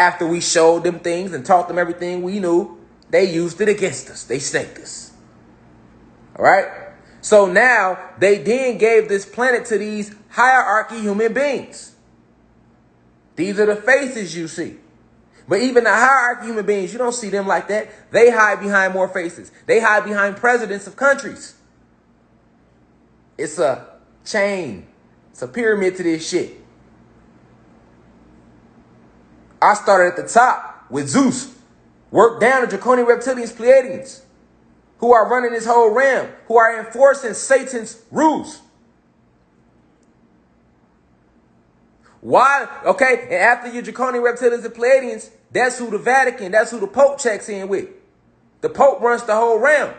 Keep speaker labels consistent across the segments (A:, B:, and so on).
A: After we showed them things and taught them everything we knew, they used it against us. They snaked us. All right? So now they then gave this planet to these hierarchy human beings. These are the faces you see. But even the hierarchy human beings, you don't see them like that. They hide behind more faces. They hide behind presidents of countries. It's a chain. It's a pyramid to this shit. I started at the top with Zeus. Worked down the Draconian Reptilians, Pleiadians, who are running this whole realm, who are enforcing Satan's rules. Why? Okay, and after your Draconian Reptilians and Pleiadians, that's who the Vatican, that's who the Pope checks in with. The Pope runs the whole realm.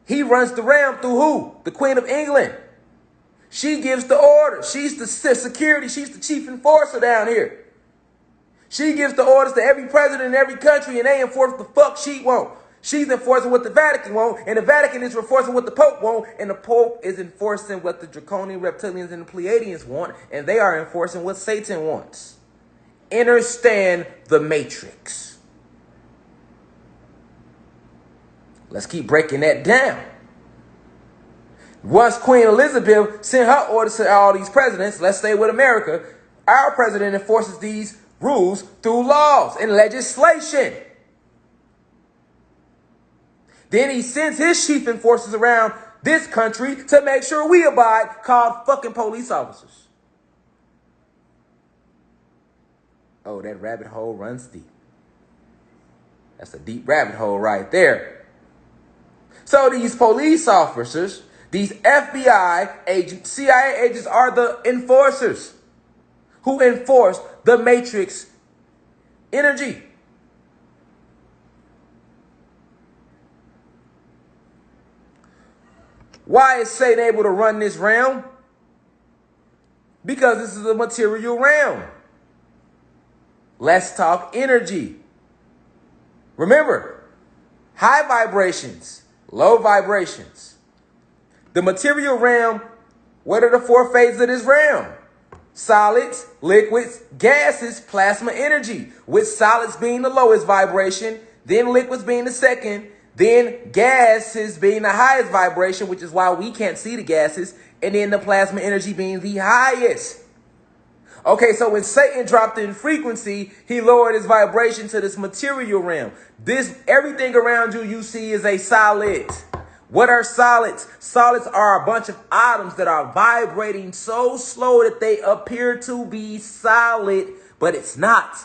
A: He runs the realm through who? The Queen of England. She gives the order. She's the security. She's the chief enforcer down here. She gives the orders to every president in every country, and they enforce the fuck she won't. She's enforcing what the Vatican won't, and the Vatican is enforcing what the Pope won't, and the Pope is enforcing what the Draconian Reptilians and the Pleiadians want, and they are enforcing what Satan wants. Understand the matrix. Let's keep breaking that down. Once Queen Elizabeth sent her orders to all these presidents, let's stay with America, our president enforces these rules through laws and legislation. Then he sends his chief enforcers around this country to make sure we abide, called fucking police officers. Oh, that rabbit hole runs deep. That's a deep rabbit hole right there. So these police officers, these FBI agents, CIA agents are the enforcers who enforce the matrix energy. Why is Satan able to run this realm? Because this is a material realm. Let's talk energy. Remember, high vibrations, low vibrations. The material realm, what are the four phases of this realm? Solids, liquids, gases, plasma energy, with solids being the lowest vibration, then liquids being the second, then gases being the highest vibration, which is why we can't see the gases, and then the plasma energy being the highest. Okay, so when Satan dropped in frequency, he lowered his vibration to this material realm. Everything around you see is a solid. What are solids? Solids are a bunch of atoms that are vibrating so slow that they appear to be solid, but it's not.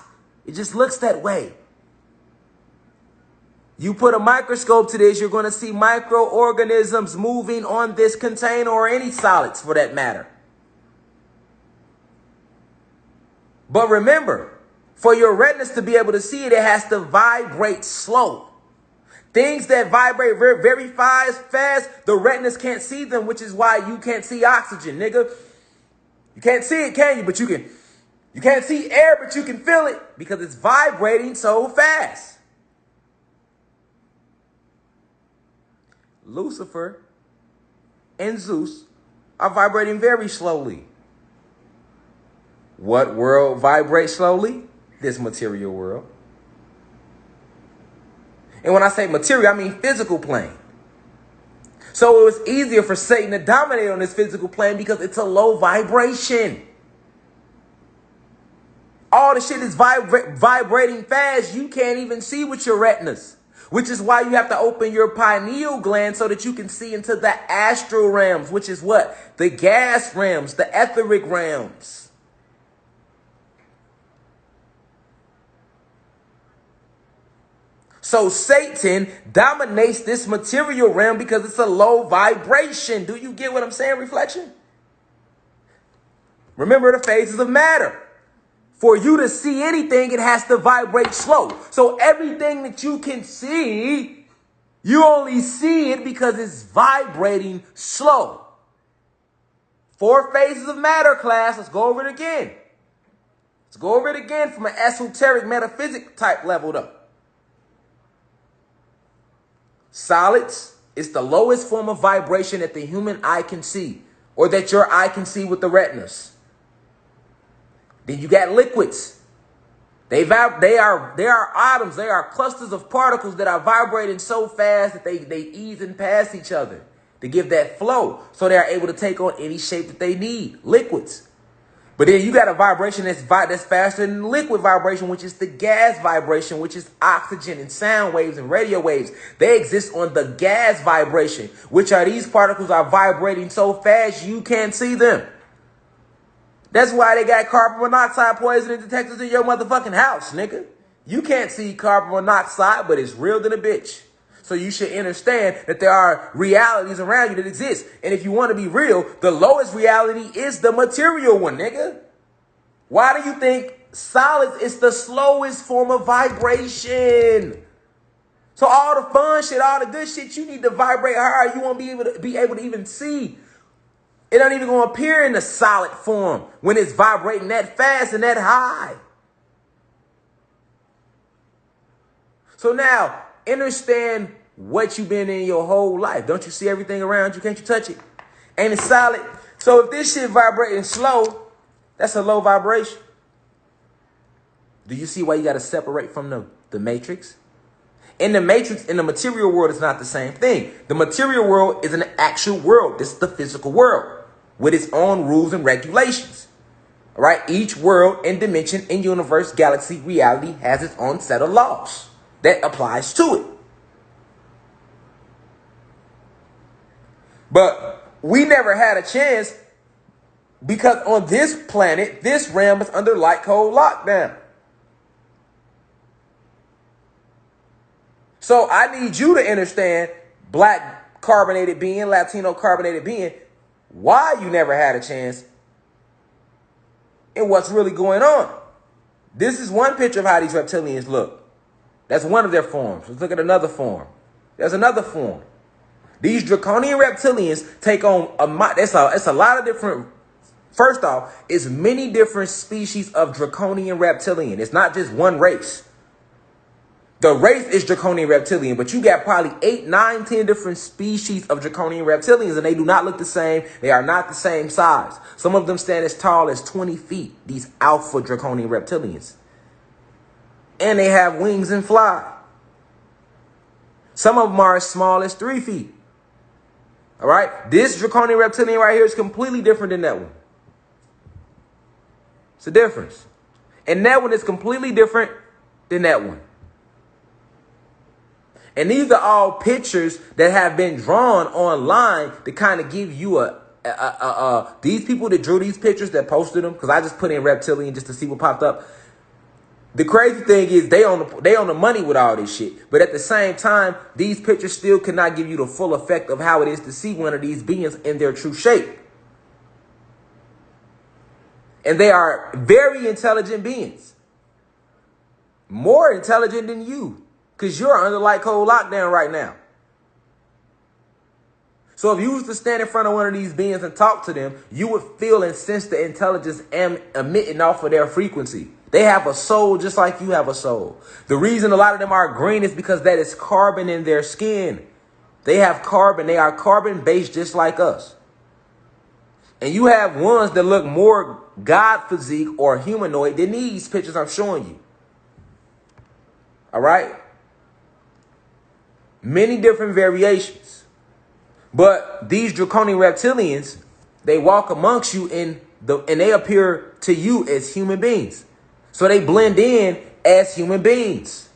A: It just looks that way. You put a microscope to this, you're going to see microorganisms moving on this container, or any solids for that matter. But remember, for your retinas to be able to see it, it has to vibrate slow. Things that vibrate very, very fast, the retinas can't see them, which is why you can't see oxygen, nigga. You can't see it, can you? But you can. You can't see air, but you can feel it because it's vibrating so fast. Lucifer and Zeus are vibrating very slowly. What world vibrates slowly? This material world. And when I say material, I mean physical plane. So it was easier for Satan to dominate on this physical plane because it's a low vibration. All the shit is vibrating fast. You can't even see with your retinas, which is why you have to open your pineal gland so that you can see into the astral realms, which is what? The gas realms, the etheric realms. So Satan dominates this material realm because it's a low vibration. Do you get what I'm saying, Reflection? Remember the phases of matter. For you to see anything, it has to vibrate slow. So everything that you can see, you only see it because it's vibrating slow. 4 phases of matter, class. Let's go over it again. Let's go over it again from an esoteric metaphysic type level, though. Solids is the lowest form of vibration that the human eye can see, or that your eye can see with the retinas. Then you got liquids. They are atoms. They are clusters of particles that are vibrating so fast that they ease and pass each other to give that flow, so they are able to take on any shape that they need. Liquids. But then you got a vibration that's faster than liquid vibration, which is the gas vibration, which is oxygen and sound waves and radio waves. They exist on the gas vibration, which are these particles are vibrating so fast you can't see them. That's why they got carbon monoxide poisoning detectors in your motherfucking house, nigga. You can't see carbon monoxide, but it's real than a bitch. So you should understand that there are realities around you that exist. And if you want to be real, the lowest reality is the material one, nigga. Why do you think solids is the slowest form of vibration? So all the fun shit, all the good shit, you need to vibrate hard. You won't be able to even see. It ain't even going to appear in the solid form when it's vibrating that fast and that high. So now, understand what you've been in your whole life. Don't you see everything around you? Can't you touch it? Ain't it solid? So if this shit vibrating slow, that's a low vibration. Do you see why you got to separate from the matrix? In the matrix, in the material world, it's not the same thing. The material world is an actual world. This is the physical world with its own rules and regulations. All right? Each world and dimension in universe, galaxy, reality has its own set of laws that applies to it. But we never had a chance because on this planet, this realm is under light code lockdown. So I need you to understand, black carbonated being, Latino carbonated being, why you never had a chance and what's really going on. This is one picture of how these reptilians look. That's one of their forms. Let's look at another form. There's another form. These draconian reptilians take on it's a lot of different. First off, it's many different species of draconian reptilian. It's not just one race. The race is draconian reptilian, but you got probably 8, 9, 10 different species of draconian reptilians, and they do not look the same. They are not the same size. Some of them stand as tall as 20 feet, these alpha draconian reptilians. And they have wings and fly. Some of them are as small as 3 feet. All right? This draconian reptilian right here is completely different than that one. It's a difference. And that one is completely different than that one. And these are all pictures that have been drawn online to kind of give you these people that drew these pictures that posted them, because I just put in reptilian just to see what popped up. The crazy thing is they on the money with all this shit. But at the same time, these pictures still cannot give you the full effect of how it is to see one of these beings in their true shape. And they are very intelligent beings. More intelligent than you. Because you're under light code lockdown right now. So if you was to stand in front of one of these beings and talk to them, you would feel and sense the intelligence emitting off of their frequency. They have a soul just like you have a soul. The reason a lot of them are green is because that is carbon in their skin. They have carbon. They are carbon based just like us. And you have ones that look more God physique or humanoid than these pictures I'm showing you. All right? Many different variations. But these draconian reptilians, they walk amongst you and they appear to you as human beings. So they blend in as human beings.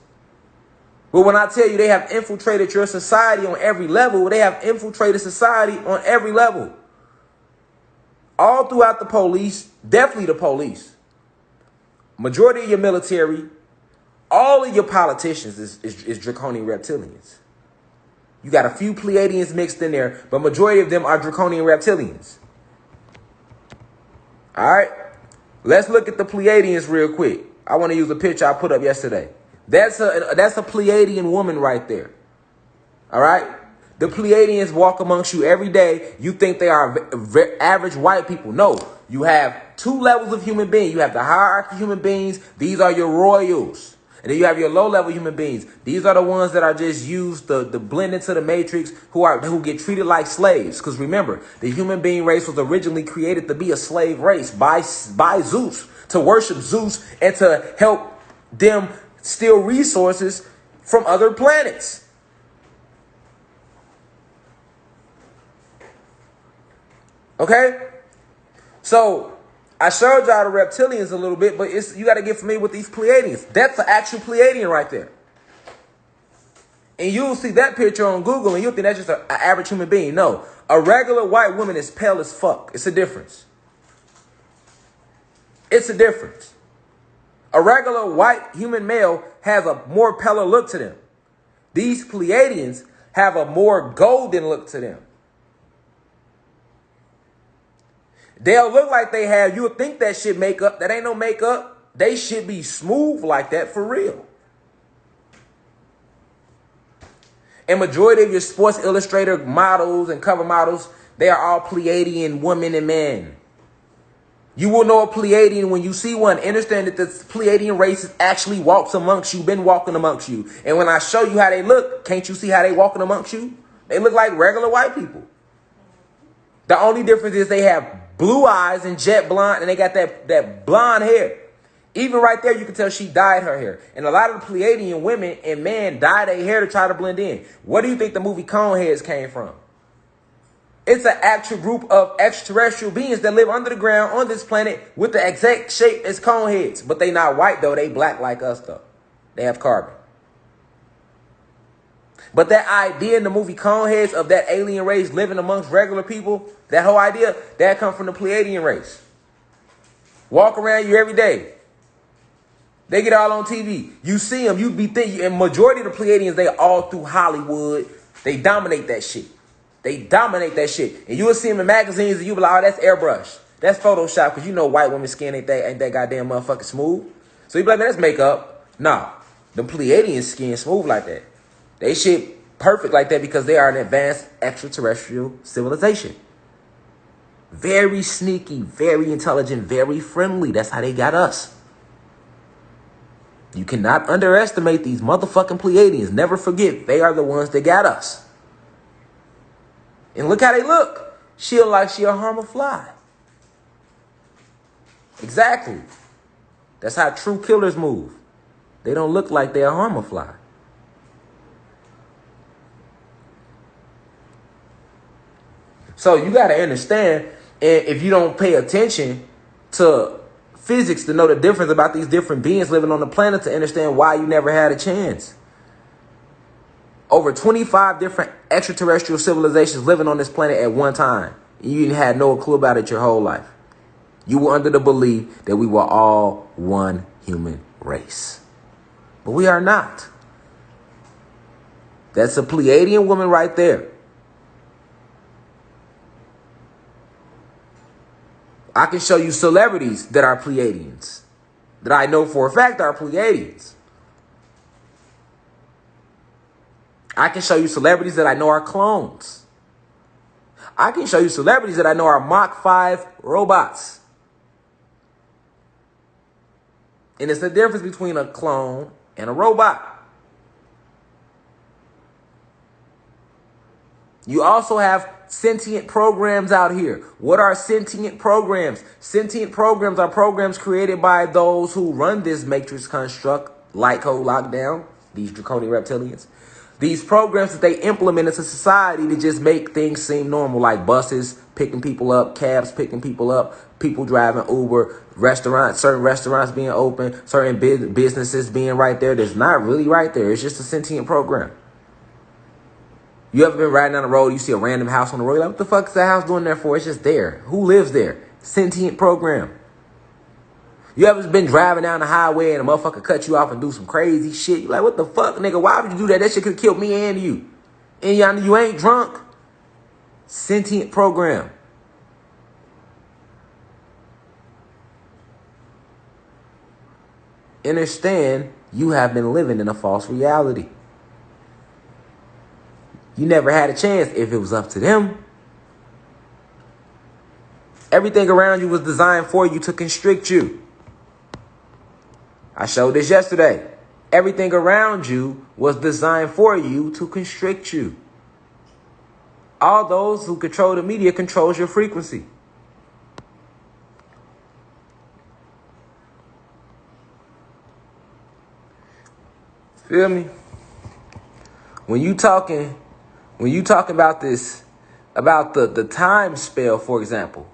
A: But when I tell you they have infiltrated your society on every level, they have infiltrated society on every level. All throughout the police, definitely the police. Majority of your military, all of your politicians is draconian reptilians. You got a few Pleiadians mixed in there, but majority of them are draconian reptilians. All right, let's look at the Pleiadians real quick. I want to use a picture I put up yesterday. That's a Pleiadian woman right there. All right, the Pleiadians walk amongst you every day. You think they are average white people? No, you have two levels of human beings. You have the hierarchy human beings. These are your royals. And then you have your low-level human beings. These are the ones that are just used to blend into the matrix, who get treated like slaves. Because remember, the human being race was originally created to be a slave race by Zeus, to worship Zeus and to help them steal resources from other planets. Okay? So, I showed y'all the reptilians a little bit, but you got to get familiar with these Pleiadians. That's an actual Pleiadian right there. And you'll see that picture on Google and you'll think that's just an average human being. No, a regular white woman is pale as fuck. It's a difference. It's a difference. A regular white human male has a more paler look to them. These Pleiadians have a more golden look to them. They'll look like they have, you'll think that shit makeup. That ain't no makeup. They should be smooth like that for real. And majority of your Sports Illustrated models and cover models, they are all Pleiadian women and men. You will know a Pleiadian when you see one. Understand that the Pleiadian race actually walks amongst you, been walking amongst you. And when I show you how they look, can't you see how they walking amongst you? They look like regular white people. The only difference is they have blue eyes and jet blonde, and they got that blonde hair. Even right there, you can tell she dyed her hair. And a lot of the Pleiadian women and men dye their hair to try to blend in. What do you think the movie Coneheads came from? It's an actual group of extraterrestrial beings that live under the ground on this planet with the exact shape as Coneheads. But they not white, though. They black like us, though. They have carbon. But that idea in the movie Coneheads of that alien race living amongst regular people, that whole idea, that comes from the Pleiadian race. Walk around you every day. They get all on TV. You see them, you be thinking, and majority of the Pleiadians, they all through Hollywood. They dominate that shit. They dominate that shit. And you will see them in magazines and you be like, oh, that's airbrush. That's Photoshop, because you know white women's skin ain't that goddamn motherfucking smooth. So you be like, man, that's makeup. Nah, the Pleiadian skin smooth like that. They shit perfect like that because they are an advanced extraterrestrial civilization. Very sneaky, very intelligent, very friendly. That's how they got us. You cannot underestimate these motherfucking Pleiadians. Never forget, they are the ones that got us. And look how they look. She look like she'll harm a fly. Exactly. That's how true killers move. They don't look like they'll harm a fly. So you got to understand, and if you don't pay attention to physics to know the difference about these different beings living on the planet, to understand why you never had a chance. Over 25 different extraterrestrial civilizations living on this planet at one time. You had no clue about it your whole life. You were under the belief that we were all one human race. But we are not. That's a Pleiadian woman right there. I can show you celebrities that are Pleiadians, that I know for a fact are Pleiadians. I can show you celebrities that I know are clones. I can show you celebrities that I know are Mach 5 robots. And it's the difference between a clone and a robot. You also have sentient programs out here. What are sentient programs? Sentient programs are programs created by those who run this matrix construct, light code lockdown, these draconian reptilians. These programs that they implement into society to just make things seem normal, like buses picking people up, cabs picking people up, people driving Uber, restaurants, certain restaurants being open, certain businesses being right there. That's not really right there. It's just a sentient program. You ever been riding down the road, you see a random house on the road, you're like, what the fuck is that house doing there for? It's just there. Who lives there? Sentient program. You ever been driving down the highway and a motherfucker cut you off and do some crazy shit? You like, what the fuck, nigga? Why would you do that? That shit could have killed me and you. And you ain't drunk. Sentient program. Understand, you have been living in a false reality. You never had a chance if it was up to them. Everything around you was designed for you to constrict you. I showed this yesterday. Everything around you was designed for you to constrict you. All those who control the media controls your frequency. Feel me? When you talking about this, about the time spell, for example,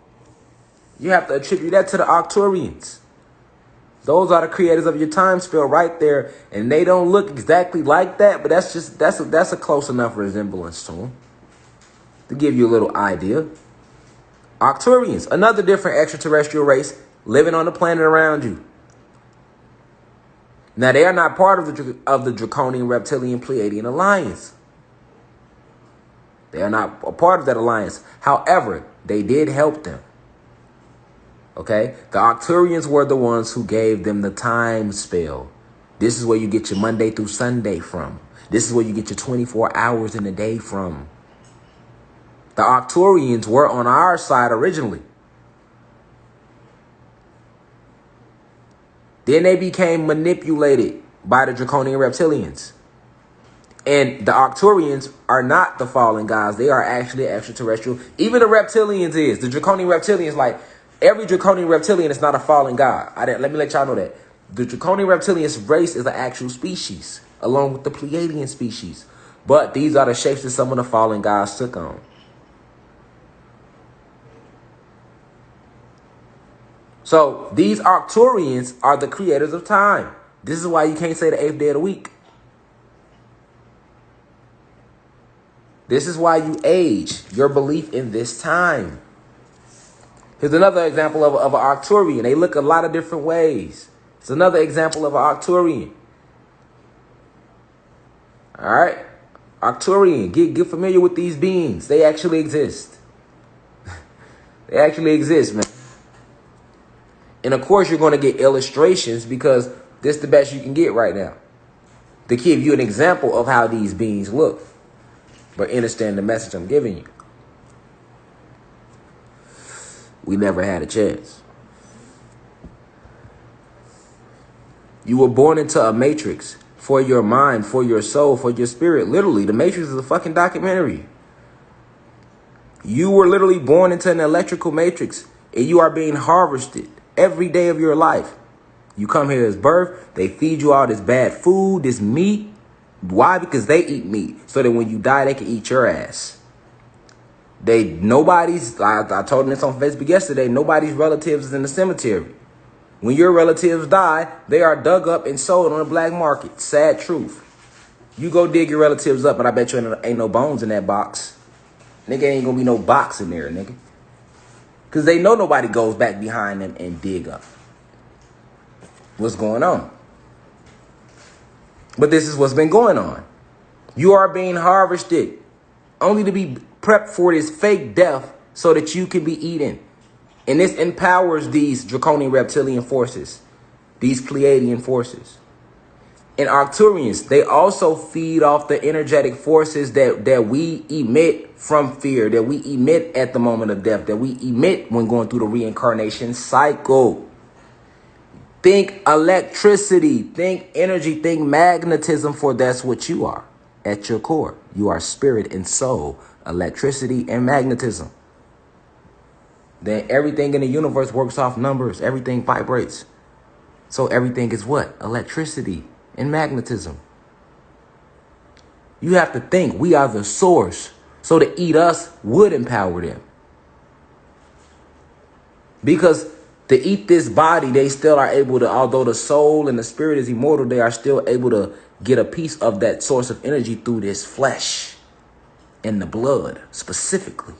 A: you have to attribute that to the Arcturians. Those are the creators of your time spell right there, and they don't look exactly like that, but that's a close enough resemblance to them to give you a little idea. Arcturians, another different extraterrestrial race living on the planet around you. Now, they are not part of the Draconian Reptilian Pleiadian Alliance. They are not a part of that alliance. However, they did help them. Okay? The Arcturians were the ones who gave them the time spell. This is where you get your Monday through Sunday from. This is where you get your 24 hours in a day from. The Arcturians were on our side originally. Then they became manipulated by the Draconian Reptilians. And the Arcturians are not the fallen gods. They are actually extraterrestrial. Even the Reptilians is. The Draconian Reptilians, like, every Draconian Reptilian is not a fallen god. Let me let y'all know that. The Draconian Reptilian race is an actual species, along with the Pleiadian species. But these are the shapes that some of the fallen gods took on. So these Arcturians are the creators of time. This is why you can't say the 8th day of the week. This is why you age your belief in this time. Here's another example of an Arcturian. They look a lot of different ways. It's another example of an Arcturian. All right? Arcturian. Get familiar with these beings. They actually exist. They actually exist, man. And of course, you're going to get illustrations because this is the best you can get right now to give you an example of how these beings look. But understand the message I'm giving you. We never had a chance. You were born into a matrix for your mind, for your soul, for your spirit. Literally, the Matrix is a fucking documentary. You were literally born into an electrical matrix, and you are being harvested every day of your life. You come here as birth, they feed you all this bad food, this meat. Why? Because they eat meat, so that when you die, they can eat your ass. I told them this on Facebook yesterday, nobody's relatives is in the cemetery. When your relatives die, they are dug up and sold on the black market. Sad truth. You go dig your relatives up, and I bet you ain't no bones in that box. Nigga, ain't gonna be no box in there, nigga. Because they know nobody goes back behind them and dig up what's going on. But this is what's been going on. You are being harvested only to be prepped for this fake death so that you can be eaten. And this empowers these Draconian Reptilian forces, these Pleiadian forces. And Arcturians, they also feed off the energetic forces that we emit from fear, that we emit at the moment of death, that we emit when going through the reincarnation cycle. Think electricity, think energy, think magnetism, for that's what you are at your core. You are spirit and soul, electricity and magnetism. Then everything in the universe works off numbers. Everything vibrates. So everything is what? Electricity and magnetism. You have to think we are the source. So to eat us would empower them. Because to eat this body, they still are able to, although the soul and the spirit is immortal, they are still able to get a piece of that source of energy through this flesh and the blood specifically.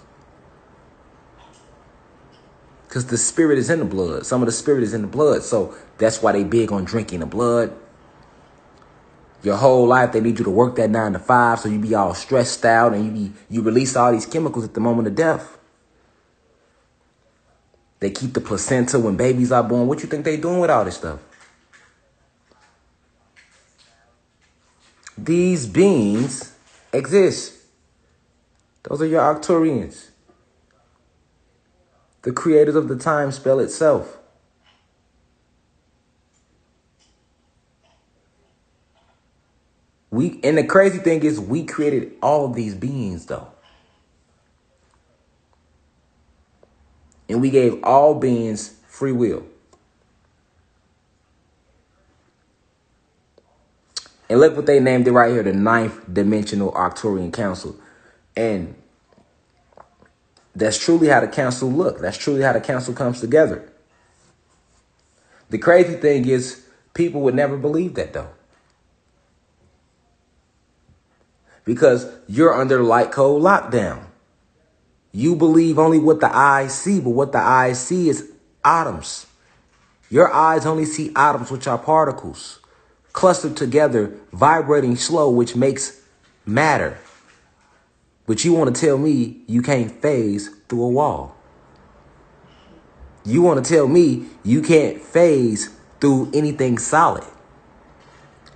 A: Because the spirit is in the blood. Some of the spirit is in the blood. So that's why they big on drinking the blood. Your whole life, they need you to work that 9 to 5. So you be all stressed out and you release all these chemicals at the moment of death. They keep the placenta when babies are born. What you think they doing with all this stuff? These beings exist. Those are your Arcturians. The creators of the time spell itself. And the crazy thing is we created all of these beings though. And we gave all beings free will. And look what they named it right here, the Ninth Dimensional Arcturian Council. And that's truly how the council look. That's truly how the council comes together. The crazy thing is people would never believe that though. Because you're under light code lockdown. You believe only what the eyes see, but what the eyes see is atoms. Your eyes only see atoms, which are particles, clustered together, vibrating slow, which makes matter. But you want to tell me you can't phase through a wall. You want to tell me you can't phase through anything solid.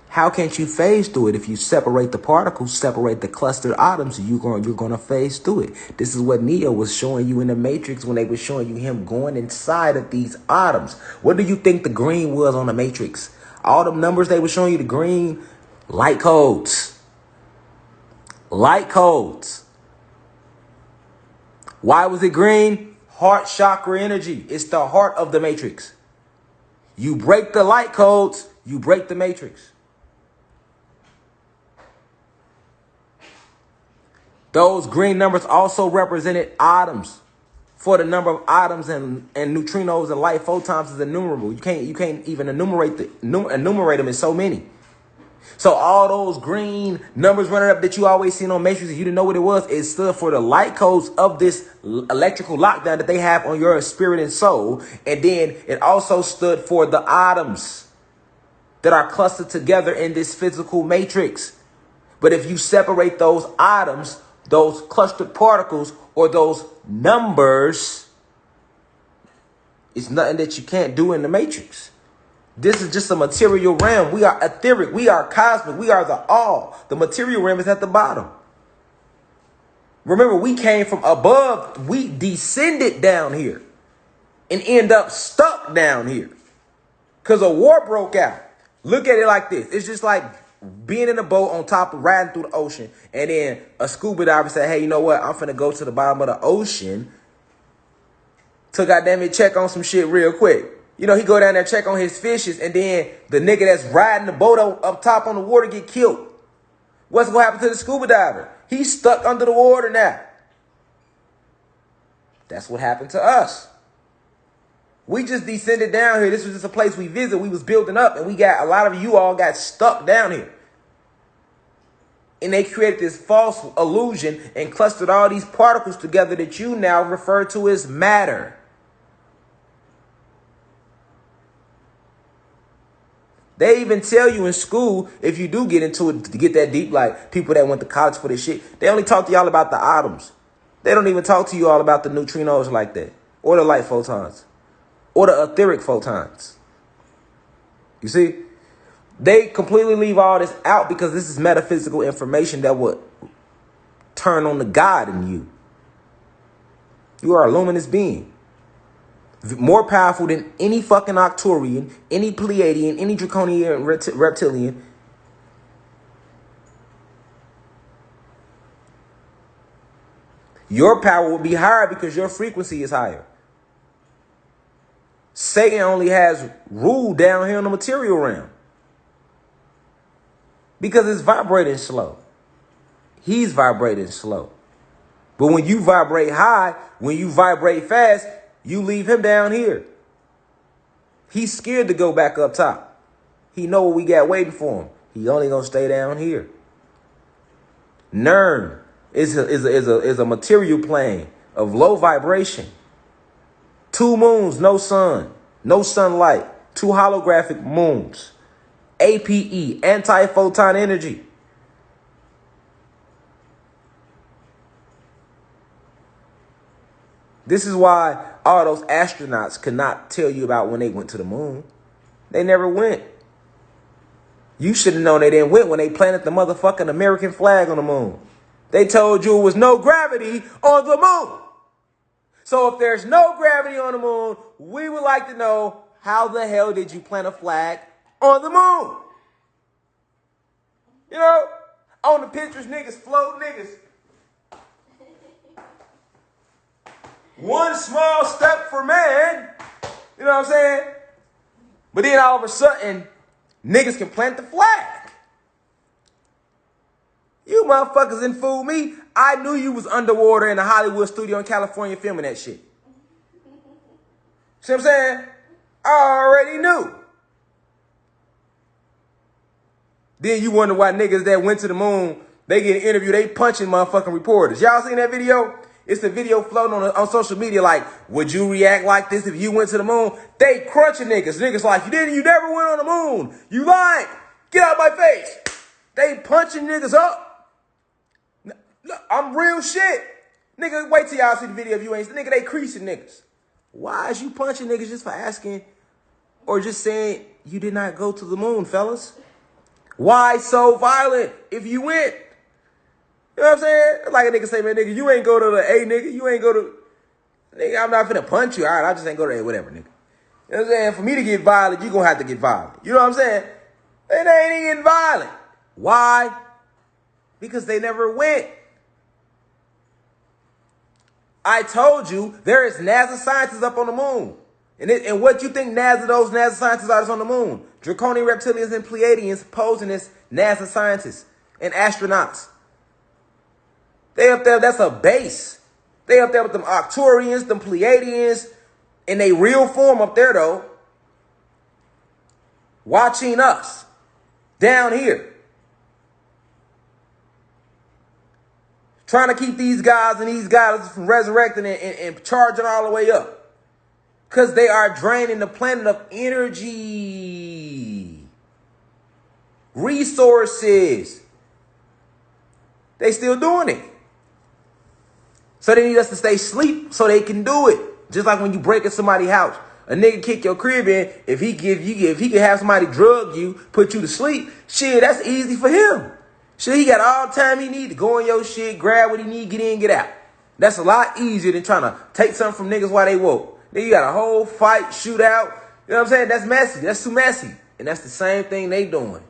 A: How can't you phase through it? If you separate the particles, separate the clustered atoms, you're going to phase through it. This is what Neo was showing you in the Matrix when they were showing you him going inside of these atoms. What do you think the green was on the Matrix? All the numbers they were showing you, the green, light codes. Light codes. Why was it green? Heart chakra energy. It's the heart of the Matrix. You break the light codes, you break the Matrix. Those green numbers also represented atoms. For the number of atoms and neutrinos and light photons is innumerable. You can't even enumerate them in so many. So all those green numbers running up that you always seen on Matrix, you didn't know what it was. It stood for the light codes of this electrical lockdown that they have on your spirit and soul. And then it also stood for the atoms that are clustered together in this physical matrix. But if you separate those atoms, those clustered particles, or those numbers, it's nothing that you can't do in the matrix. This is just a material realm. We are etheric. We are cosmic. We are the all. The material realm is at the bottom. Remember, we came from above. We descended down here and end up stuck down here because a war broke out. Look at it like this. It's just like being in a boat on top of riding through the ocean, and then a scuba diver said, hey, you know what? I'm finna go to the bottom of the ocean to goddamn it check on some shit real quick. You know, he go down there, check on his fishes, and then the nigga that's riding the boat up top on the water get killed. What's going to happen to the scuba diver? He's stuck under the water now. That's what happened to us. We just descended down here. This was just a place we visited. We was building up, and we got a lot of you all got stuck down here. And they created this false illusion and clustered all these particles together that you now refer to as matter. They even tell you in school, if you do get into it, to get that deep, like people that went to college for this shit, they only talk to y'all about the atoms. They don't even talk to you all about the neutrinos like that, or the light photons, or the etheric photons. You see, they completely leave all this out because this is metaphysical information that would turn on the God in you. You are a luminous being. More powerful than any fucking Arcturian, any Pleiadian, any Draconian reptilian. Your power will be higher because your frequency is higher. Satan only has rule down here in the material realm because it's vibrating slow. He's vibrating slow. But when you vibrate high, when you vibrate fast, you leave him down here. He's scared to go back up top. He know what we got waiting for him. He only gonna stay down here. Nern is a material plane of low vibration. 2 moons, no sun, no sunlight. 2 holographic moons. APE, anti-photon energy. This is why all those astronauts could not tell you about when they went to the moon. They never went. You should have known they didn't went when they planted the motherfucking American flag on the moon. They told you it was no gravity on the moon. So if there's no gravity on the moon, we would like to know, how the hell did you plant a flag on the moon? You know, on the pictures, niggas float niggas. One small step for man. You know what I'm saying? But then all of a sudden, niggas can plant the flag. You motherfuckers didn't fool me. I knew you was underwater in a Hollywood studio in California filming that shit. See what I'm saying? I already knew. Then you wonder why niggas that went to the moon, they get an interview, they punching motherfucking reporters. Y'all seen that video? It's a video floating on social media like, would you react like this if you went to the moon? They crunching niggas. Niggas like, you never went on the moon. You lying. Get out of my face. They punching niggas up. Look, I'm real shit. Nigga, wait till y'all see the video if you ain't. Nigga, they creasing niggas. Why is you punching niggas just for asking or just saying you did not go to the moon, fellas? Why so violent if you went? You know what I'm saying? Like a nigga say, man, nigga, you ain't go to the A, nigga. You ain't go to... Nigga, I'm not finna punch you. All right, I just ain't go to A, whatever, nigga. You know what I'm saying? For me to get violent, you gonna have to get violent. You know what I'm saying? They ain't even getting violent. Why? Because they never went. I told you there is NASA scientists up on the moon. And what you think those NASA scientists are that's on the moon? Draconian reptilians and Pleiadians posing as NASA scientists and astronauts. They up there, that's a base. They up there with them Arcturians, them Pleiadians, in a real form up there though. Watching us down here. Trying to keep these guys and these guys from resurrecting and charging all the way up. Because they are draining the planet of energy. Resources. They still doing it. So they need us to stay asleep so they can do it. Just like when you break in somebody's house. A nigga kick your crib in. If he can have somebody drug you, put you to sleep, shit, that's easy for him. Shit, he got all the time he need to go in your shit, grab what he need, get in, get out. That's a lot easier than trying to take something from niggas while they woke. Then you got a whole fight, shootout. You know what I'm saying? That's messy. That's too messy. And that's the same thing they doing.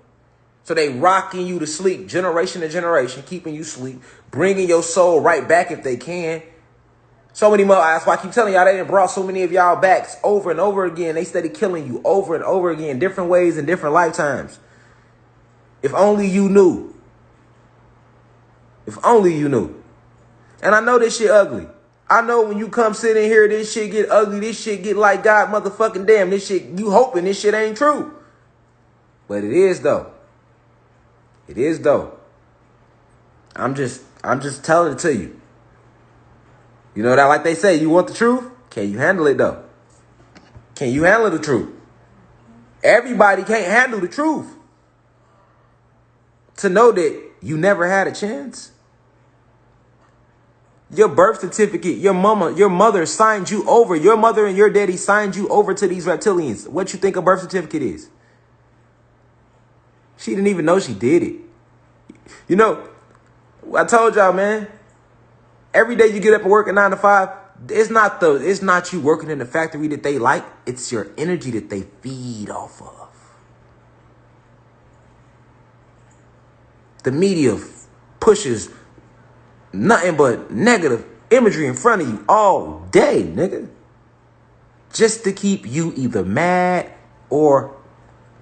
A: So they rocking you to sleep, generation to generation, keeping you asleep, bringing your soul right back if they can. So many more. That's why I keep telling y'all they done brought so many of y'all back over and over again. They steady killing you over and over again, different ways in different lifetimes. If only you knew. If only you knew. And I know this shit ugly. I know when you come sit in here, this shit get ugly. This shit get like God motherfucking damn. This shit, you hoping this shit ain't true. But it is though. It is though. I'm just telling it to you. You know that, like they say, you want the truth? Can you handle it though? Can you handle the truth? Everybody can't handle the truth. To know that you never had a chance. Your birth certificate, your mother signed you over. Your mother and your daddy signed you over to these reptilians. What you think a birth certificate is? She didn't even know she did it. You know, I told y'all, man, every day you get up and work at 9 to 5, it's not you working in the factory that they like. It's your energy that they feed off of. The media pushes nothing but negative imagery in front of you all day, nigga. Just to keep you either mad or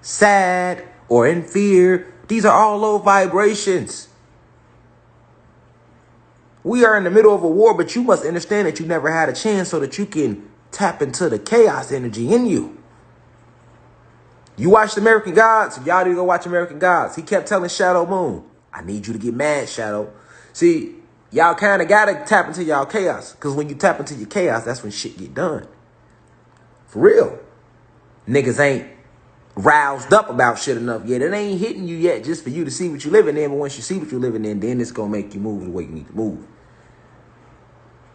A: sad or in fear. These are all low vibrations. We are in the middle of a war, but you must understand that you never had a chance so that you can tap into the chaos energy in you. You watched American Gods, y'all need to go watch American Gods. He kept telling Shadow Moon, I need you to get mad, Shadow. See, y'all kind of got to tap into y'all chaos. Because when you tap into your chaos, that's when shit get done. For real. Niggas ain't roused up about shit enough yet. It ain't hitting you yet just for you to see what you're living in. But once you see what you're living in, then it's going to make you move the way you need to move.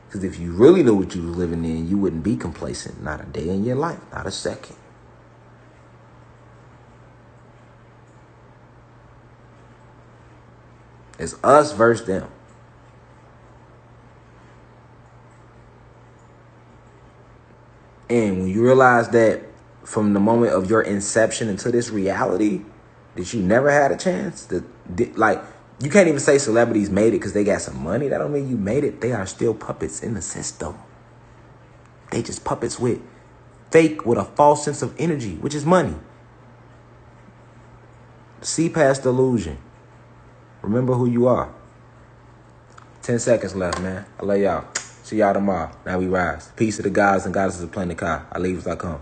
A: Because if you really knew what you was living in, you wouldn't be complacent. Not a day in your life. Not a second. It's us versus them. And when you realize that from the moment of your inception into this reality, that you never had a chance, like, you can't even say celebrities made it because they got some money. That don't mean you made it. They are still puppets in the system. They just puppets with a false sense of energy, which is money. See past illusion. Remember who you are. 10 seconds left, man. I love y'all. See y'all tomorrow. Now we rise. Peace to the gods and goddesses of Planet Kai. I leave.com.